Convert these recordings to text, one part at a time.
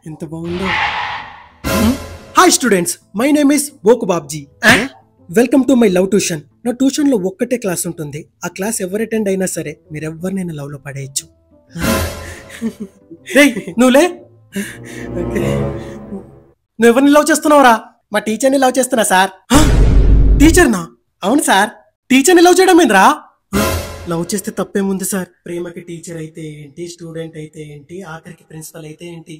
ఎంత బాగుందో. Hi students, my name is Boku Babji. Welcome to my love tuition. నా tuition లో ఒక్కటే క్లాస్ ఉంటుంది. ఆ క్లాస్ ఎవరు అటెండ్ అయినా సరే మీరెవ్వరినైనా లవ్ లో పడేయచ్చు. నువ్వులే, నువ్వు ఎవరిని లవ్ చేస్తున్నావురా? మా టీచర్ని లవ్ చేస్తున్నా సార్. టీచర్నా? అవును సార్. టీచర్ని లవ్ చేయడం ఏంద్రా? లవ్ చేస్తే తప్పేముంది సార్? ప్రేమకి టీచర్ అయితే ఏంటి, స్టూడెంట్ అయితే ఏంటి, ఆఖరికి ప్రిన్సిపల్ అయితే ఏంటి?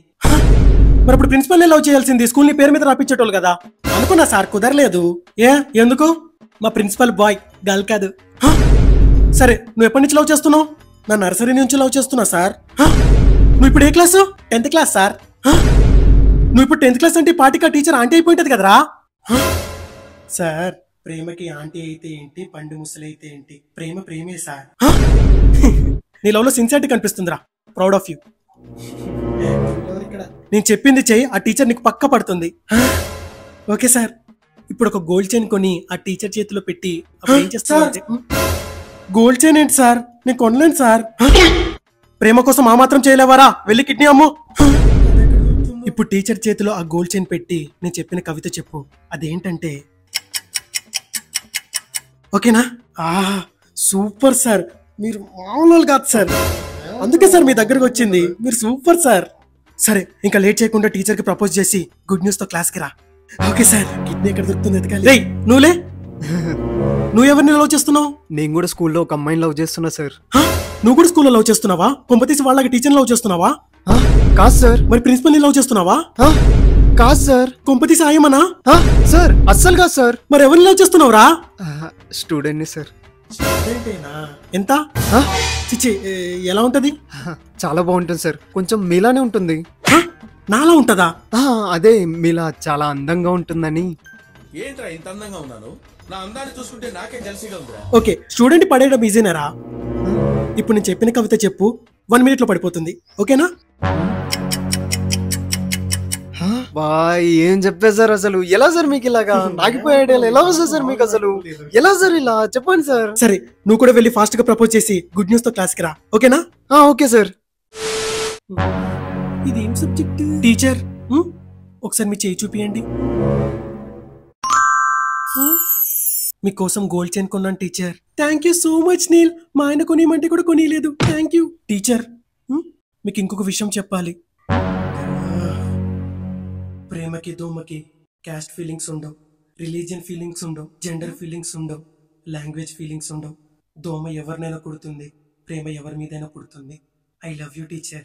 మరి ఇప్పుడు ప్రిన్సిపల్ లవ్ చేయాల్సింది, స్కూల్ ని పేరు మీద రాపించేటోళ్ళు కదా. అనుకున్నా సార్, కుదరలేదు. ఎందుకు? మా ప్రిన్సిపల్ బాయ్, గర్ల్ కాదు. సరే, నువ్వు ఎప్పటి నుంచి లవ్ చేస్తున్నావు? నా నర్సరీ నుంచి లవ్ చేస్తున్నా సార్. నువ్వు ఇప్పుడు ఏ క్లాసు? 10th class sir. నువ్వు ఇప్పుడు 10th క్లాస్ అంటే పాటికా టీచర్ ఆంటీ అయిపోయింటది కదరా సార్. ప్రేమకి ఆంటీ అయితే ఏంటి, పండు ముసలి అయితే ఏంటి, ప్రేమ ప్రేమే సార్. నీ లవ్ లో సిన్సియారిటీ కనిపిస్తుందిరా. Proud of you. నేను చెప్పింది చెయ్యి, ఆ టీచర్ నీకు పక్క పడుతుంది. Okay sir. ఇప్పుడు ఒక గోల్డ్ చైన్ కొని ఆ టీచర్ చేతిలో పెట్టి ఏం చేస్తారు? గోల్డ్ చైన్ ఏంటి సార్? నేను కొనలేను సార్. ప్రేమ కోసం ఆ మాత్రం చేయలేవారా? వెళ్ళి కిడ్నీ అమ్ము. ఇప్పుడు టీచర్ చేతిలో ఆ గోల్డ్ చైన్ పెట్టి నేను చెప్పిన కవిత చెప్పు. అదేంటంటే, ఓకేనా? సూపర్ సార్, మీరు మామూలు కాదు సార్. అందుకే సార్ మీ దగ్గరకు వచ్చింది. మీరు సూపర్ సార్. సరే, ఇంకా లేట్ చేయకుండా టీచర్ కి ప్రపోజ్ చేసి గుడ్ న్యూస్ తో క్లాస్ కి రా. Okay sir. కిడ్నీ ఎక్కడ దొరుకుతుంది ఎతకాలి. నువ్వులే, నువ్వు ఎవరిని లవ్ చేస్తున్నావు? నేను కూడా స్కూల్లో ఒక అమ్మాయిని లవ్ చేస్తున్నా సార్. నువ్వు కూడా స్కూల్లో లవ్ చేస్తున్నావా? కొంపతీసి వాళ్ళకి టీచర్ లవ్ చేస్తున్నావా? కాదు సార్. మరి ప్రిన్సిపల్ ని లవ్ చేస్తున్నావా? కాదు సార్. కొంపతీసి ఆయమనా? సార్ అస్సలు కాదు సార్. మరి ఎవరిని లవ్ చేస్తున్నావురా? స్టూడెంట్ ని సార్. ఎంత? చిచ్చి, ఎలా ఉంటది? చాలా బాగుంటుంది సార్. కొంచెం మీలానే ఉంటుంది. నాలా ఉంటదా? అదే, మీలా చాలా అందంగా ఉంటుందని. ఏంట్రా ఇంత అందంగా ఉన్నాను? నా అందాన్ని చూసుకుంటే నాకే జెల్సీగా ఉందిరా. ఓకే, స్టూడెంట్ పడేయడం ఈజీనేరా. ఇప్పుడు నేను చెప్పిన కవిత చెప్పు, 1 minute లో పడిపోతుంది. ఓకేనా? ఏం చెప్పారు సార్? అసలు ఎలా సార్ మీకు ఇలాగా నాకిపోయాడు? ఎలా వస్తుంది సార్ మీకు? అసలు ఎలా సార్ ఇలా చెప్పండి సార్. సరే, నువ్వు కూడా వెళ్ళి ఫాస్ట్ గా ప్రపోజ్ చేసి గుడ్ న్యూస్ తో క్లాస్ కి రా. ఓకేనా? Okay sir. ఇది ఏం సబ్జెక్ట్? టీచర్, ఒకసారి మీ చేయి చూపియండి. మీకోసం గోల్డ్ చైన్ కొన్నాను teacher. Thank you so much Neel. మా ఆయన కొనియమంటే కూడా కొనియలేదు. Thank you teacher. మీకు ఇంకొక విషయం చెప్పాలి. ప్రేమకి దోమకి క్యాస్ట్ ఫీలింగ్స్ ఉండవు, రిలీజియన్ ఫీలింగ్స్ ఉండవు, జెండర్ ఫీలింగ్స్ ఉండవు, లాంగ్వేజ్ ఫీలింగ్స్ ఉండవు. దోమ ఎవరినైనా పుడుతుంది, ప్రేమ ఎవరి మీదైనా పుడుతుంది. I love you teacher.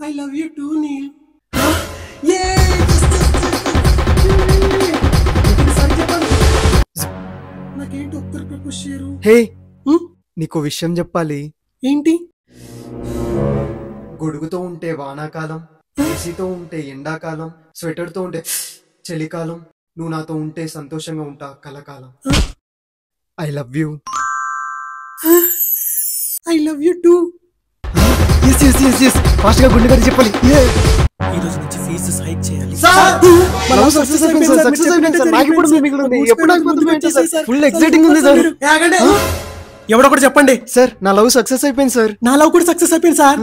I love you too Neel. నాకేంటి ఒక్కరు ప్రపోజ్ చేయరు? హే, నీకు విషయం చెప్పాలి. ఏంటి? గొడుగుతో ఉంటే వానాకాలం, ఏసీతో ఉంటే ఎండాకాలం, స్వెటర్ తో ఉంటే చలికాలం, నువ్వు నాతో ఉంటే సంతోషంగా ఉంటా కలకాలం. I love you. I love you two. Fast గా గుండె గారి చెప్పాలి. ఈ రోజు నుంచి ఫీజు హైక్ చేయాలి. ఫుల్ ఎక్సైటింగ్ ఉంది సార్. ఎవడో కూడా చెప్పండి సార్. నా లవ్ సక్సెస్ అయిపోయింది సార్. నా లవ్ కూడా సక్సెస్ అయిపోయింది సార్.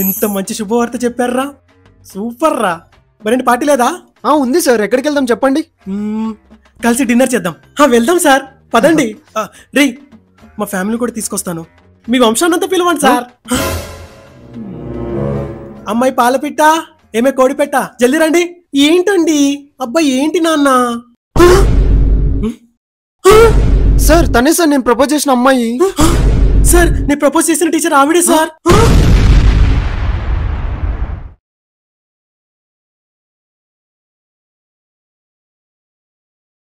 ఎంత మంచి శుభవార్త చెప్పారా? సూపర్ రా. మరేంటి పార్టీ లేదా? ఉంది సార్. ఎక్కడికి వెళ్దాం చెప్పండి. కలిసి డిన్నర్ చేద్దాం. వెళ్దాం సార్, పదండి. రే, మా ఫ్యామిలీ కూడా తీసుకొస్తాను. మీ వంశాన్నంతా పిలవండి సార్. అమ్మాయి పాలపిట్ట, ఏమే కోడిపెట్ట, జల్దీ రండి. ఏంటండి అబ్బాయి? ఏంటి నాన్న? సార్ తనే సార్, నేను ప్రపోజ్ చేసిన అమ్మాయి. సార్, నేను ప్రపోజ్ చేసిన టీచర్ ఆవిడే సార్.